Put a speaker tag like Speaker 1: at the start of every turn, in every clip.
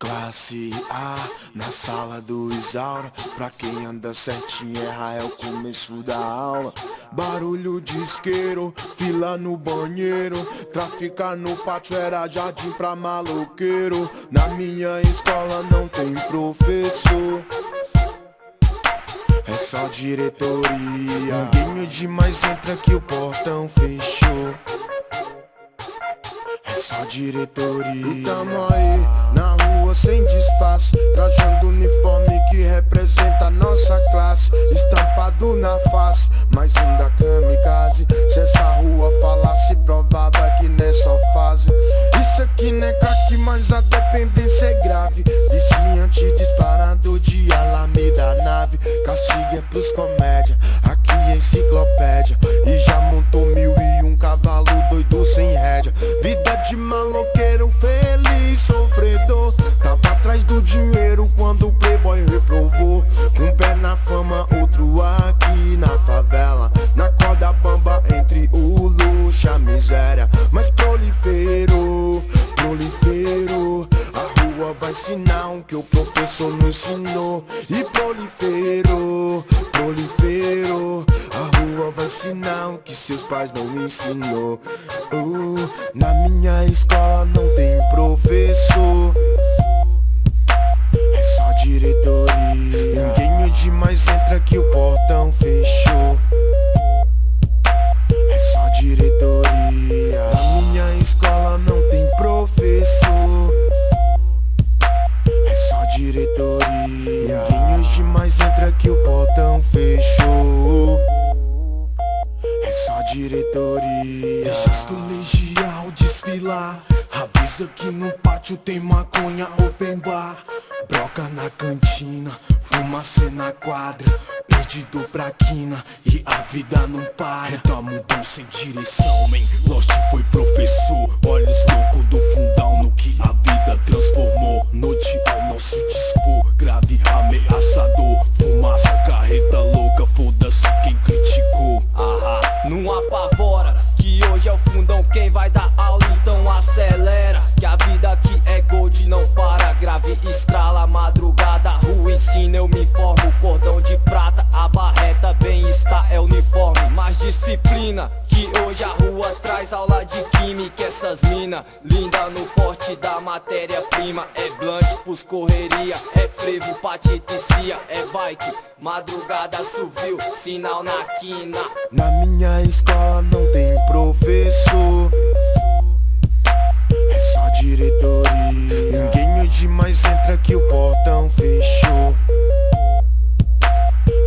Speaker 1: Classe A, na sala do Isaura. Pra quem anda certinho erra é o começo da aula. Barulho de isqueiro, fila no banheiro. Traficar no pátio era jardim pra maloqueiro. Na minha escola não tem professor, é só diretoria. Ninguém demais entra que o portão fechou, é só diretoria. E tamo aí, na rua sem disfarce, trajando uniforme que representa a nossa classe. Estampado na face, mais um da kamikaze. Se essa rua falasse, provava que não é só fase. Isso aqui não é crack, mas a dependência é grave. Viciante disparado de Alameda nave. Castigo é pros comédia, aqui é enciclopédia. E já montou 1001 cavalo doido sem rédea. Vida de maloqueiro feliz, sofredor. Tava atrás do dinheiro quando o playboy reprovou. Com um pé na fama, outro aqui na favela. Na corda bamba entre o luxo e a miséria. Mas proliferou, proliferou. A rua vai ensinar o que o professor não ensinou. E proliferou, proliferou. A rua vai ensinar o que seus pais não me ensinou. Na minha escola não tem professor, é só diretoria. Ninguém demais entra que o portão fechou, é só diretoria. Na minha escola não tem professor, é só diretoria. Ninguém demais entra que o portão fechou, é só diretoria. Deixa os colegial desfilar. Avisa que no pátio tem maconha open bar. Broca na cantina, fumaça na quadra. Perdido pra quina e a vida não para. Reta mudou sem direção, man. Lost foi professor. Olhos loucos do fundão no que a vida transformou. Noite ao nosso dispor, grave ameaçador. Fumaça, carreta louca, foda-se quem criticou. Não apavora, que hoje é o fundão quem vai dar aula, então acelera. Que a vida aqui é gold, não para. Grave estrala, madrugada, rua ensina, eu me formo. Cordão de prata, a barreta, bem-estar é uniforme. Mais disciplina, que hoje a rua traz aula de química. Essas mina, linda no porte da matéria-prima. É blunt pros correria, é frevo pra titicia. É bike, madrugada subiu, sinal na quina. Na minha escola não tem professor, é só diretoria. Ninguém demais entra que o portão fechou,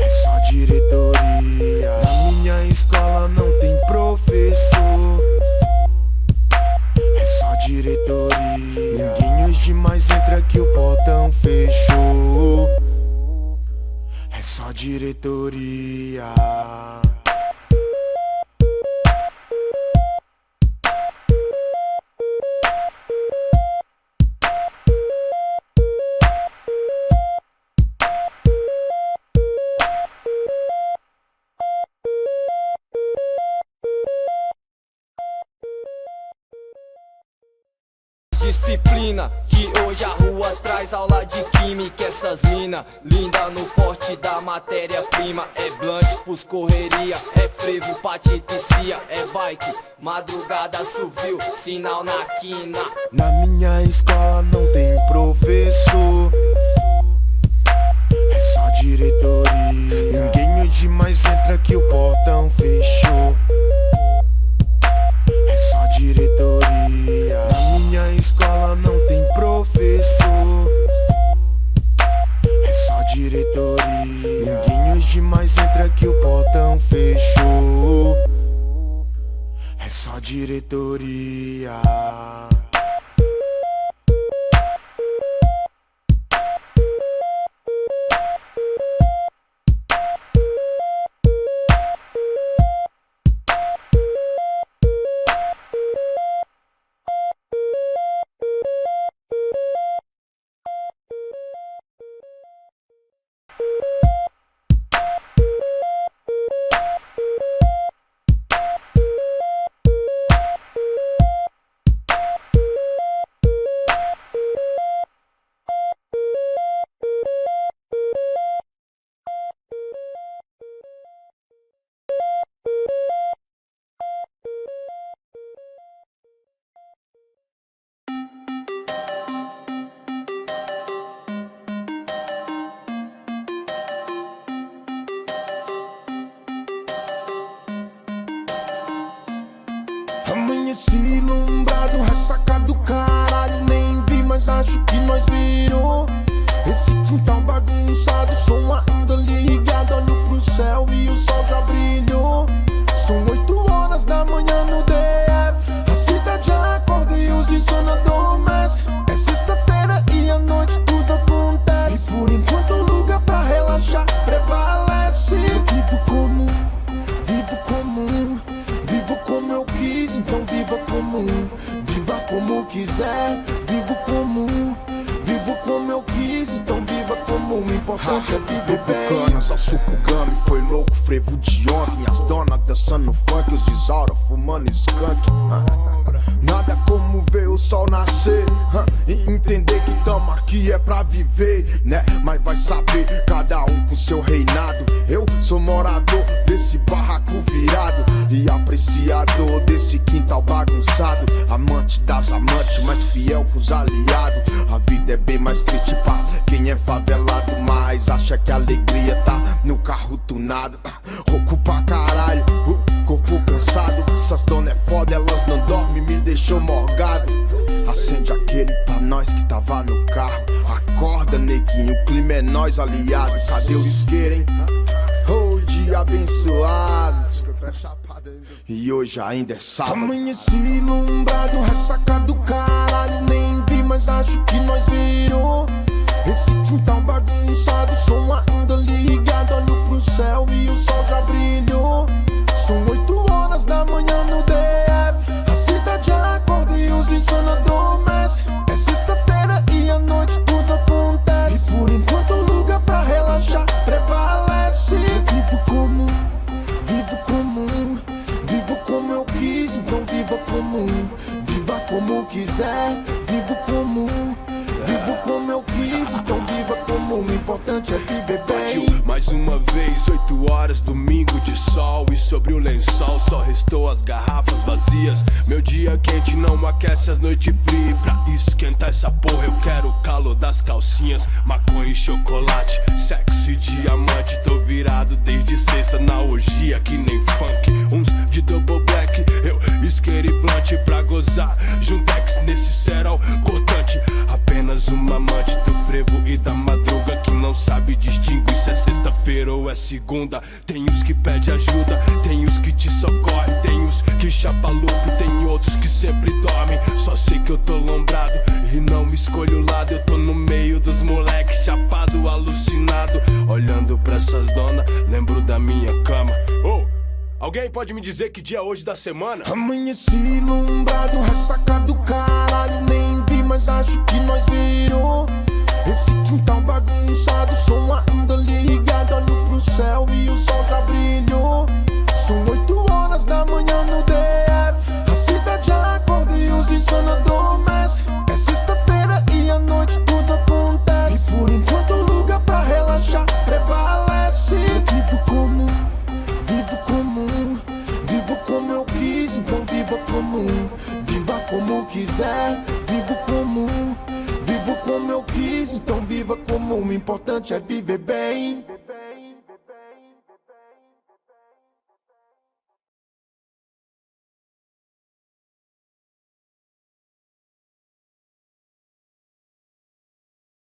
Speaker 1: é só diretoria. Na minha escola não tem professor, é só diretoria. Ninguém demais entra que o portão fechou, é só diretoria. Disciplina, que hoje a rua traz aula de química. Essas mina, linda no porte da matéria-prima. É blunt pros correria, é frevo pra titicia. É bike, madrugada subiu, sinal na quina. Na minha escola não tem professor, é só diretoria. Ninguém demais entra que o portão fechou, é só diretoria. Na minha escola não tem professor, é só diretoria. Ninguém demais entra que o portão fechou, é só diretoria. Amanheci ilumbrado, ressaca do caralho. Nem vi, mas acho que nós virou. Esse quintal bagunçado, som ainda ligado. Olho pro céu e o sol já brilhou. São 8 horas da manhã no DF. A cidade acorda e os insano adormecem. É sexta-feira e à noite tudo acontece. E por enquanto o lugar pra relaxar prevalece. Eu vivo comum, vivo comum. Vivo como eu quis, então viva comum. Viva como quiser, vivo comum. Vivo como eu quis, então viva comum. O importante é viver bem. Canas ao suco gami, foi louco, frevo de ontem. As donas dançando funk, os Isaura fumando skunk. Nada como ver o sol nascer e entender que tamo aqui é pra viver, né? Mas vai saber, cada um com seu reinado. Eu sou morador desse barraco virado e apreciador desse quintal bagunçado. Amante das amantes, mais fiel com os aliados. A vida é bem mais triste pra quem é favelado, mas acha que a alegria tá no carro tunado. Rouco pra caralho, corpo cansado. Essas donas é foda, elas não dormem, me deixou morgado. Acende aquele pra nós que tava no carro. Acorda, neguinho, o clima é nós aliado. Cadê o isqueiro, hein? Oh, dia abençoado. E hoje ainda é sábado. Amanheci ilumbrado, ressaca do caralho. Nem vi, mas acho que nós virou. Esse quintal bagunçado, som ainda ligado. Olho pro céu e o sol já brilhou. São 8 horas da manhã no DF. A cidade acorda e os insano adormecem. É sexta-feira e à noite tudo acontece. E por enquanto o lugar pra relaxar prevalece. Vivo comum, vivo comum. Vivo como eu quis, então viva comum. Viva como quiser, vivo comum. Vivo como eu quis, então viva comum. O importante é viver bem.
Speaker 2: Partiu mais uma vez, 8 horas, domingo de sol. E sobre o lençol só restou as garrafas vazias. Meu dia quente não aquece as noites frias. Pra esquentar essa porra eu quero o calor das calcinhas. Maconha e chocolate, sexo e diamante. Tô virado desde sexta na orgia que nem funk. Uns de double black, eu isqueiro e blunt pra gozar. Juntex nesse cerol cortante. Apenas uma amante do frevo e da madruga que não sabe distinguir se é sexta-feira ou é segunda. Tem os que pedem ajuda, tem os que te socorrem, tem os que chapa louco, tem outros que sempre dormem. Só sei que eu tô lombrado e não me escolho o lado. Eu tô no meio dos moleques, chapado, alucinado. Olhando pra essas donas, lembro da minha cama. Oh! Alguém pode me dizer que dia é hoje da semana?
Speaker 1: Amanheci ilumbrado, ressaca do caralho. Nem vi, mas acho que nós virou. Esse quintal bagunçado, som ainda ligado. Olho pro céu e o sol já brilhou. São 8 horas da manhã no DF. A cidade acorda e os insano adormecem. É sexta-feira e à noite tudo acontece. E por enquanto o lugar pra relaxar prevalece. Vivo comum, vivo comum. Vivo como eu quis, então viva comum. Viva como quiser, vivo comum. Vivo como eu quis, então viva comum. O importante é viver bem.